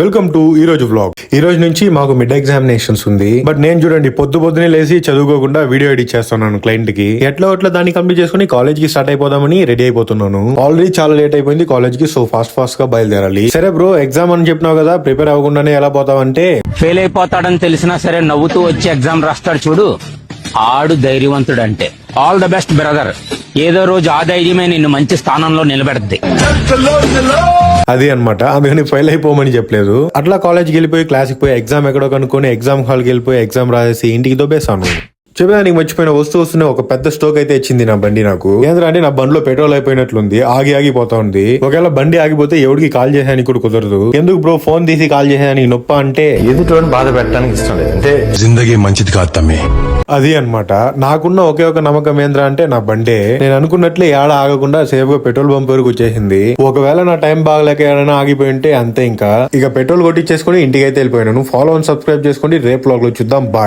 Welcome to ఈ రోజు vlog. ఈ రోజు నుంచి మాకు మిడ్ ఎగ్జామినేషన్స్ ఉంది. బట్ నేను చూడండి పొద్దునే లేసి చదువుకోకుండా వీడియో ఎడిట్ చేస్తున్నాను క్లయింట్ కి. ఎట్లా దాన్ని కంప్లీట్ చేసుకుని కాలేజ్ కి స్టార్ట్ అయిపోదామని రెడీ అయిపోతున్నాను. ఆల్రెడీ చాలా లేట్ అయిపోయింది కాలేజ్ కి, సో ఫాస్ట్ గా బయలుదేరాలి. సరే బ్రో, ఎగ్జామ్ అని చెప్పినావు కదా, ప్రిపేర్ అవ్వకుండానే ఎలా పోతావంటే, ఫెయిల్ అయిపోతాడని తెలిసినా సరే నవ్వుతూ వచ్చి ఎగ్జామ్ రాస్తాడు చూడు, ఆడు ధైర్యవంతుడు అంటే. All the best brother. ఏదో రోజు ఆ ధైర్యమే నిన్ను మంచి స్థానంలో నిలబెడద్ది. అది అన్నమాట. అందుకని ఫెయిల్ అయిపోమని చెప్పలేదు. అట్లా కాలేజ్కి వెళ్ళిపోయి క్లాస్కి పోయి ఎగ్జామ్ ఎక్కడో కనుక్కొని ఎగ్జామ్ హాల్కి వెళ్ళిపోయి ఎగ్జామ్ రాసేసి ఇంటికి దొబ్బేసాను. చెప్పేదానికి మర్చిపోయిన వస్తూనే ఒక పెద్ద స్ట్రోక్ అయితే ఇచ్చింది నా బండి నాకు. ఏంటంటే నా బండిలో పెట్రోల్ అయిపోయినట్లుంది, ఆగిపోతా ఉంది. ఒకవేళ బండి ఆగిపోతే ఎవరికి కాల్ చేసేదానికి కూడా కుదరదు. ఎందుకు బ్రో ఫోన్ తీసి కాల్ చేసేదానికి నొప్ప అంటే, ఎదుటి బాధ పెట్టడానికి ఇష్టం లేదు. అంటే జిందగీ మంచిది కాదు తమ్మి. అది అన్నమాట. నాకున్న ఒకే ఒక నమ్మకం ఏంద్రా అంటే నా బండే. నేను అనుకున్నట్లే ఏడ ఆగకుండా సేఫ్ గా పెట్రోల్ బంప్ వరకు వచ్చేసింది. ఒకవేళ నా టైం బాగలేక ఏమైనా ఆగిపోయి ఉంటే అంతే. ఇక పెట్రోల్ కొట్టించేసుకుని ఇంటికి అయితే వెళ్ళిపోయాను. ఫాలో అండ్ సబ్స్క్రైబ్ చేసుకోండి. రేపు వ్లాగ్ లో చూద్దాం. బాయ్.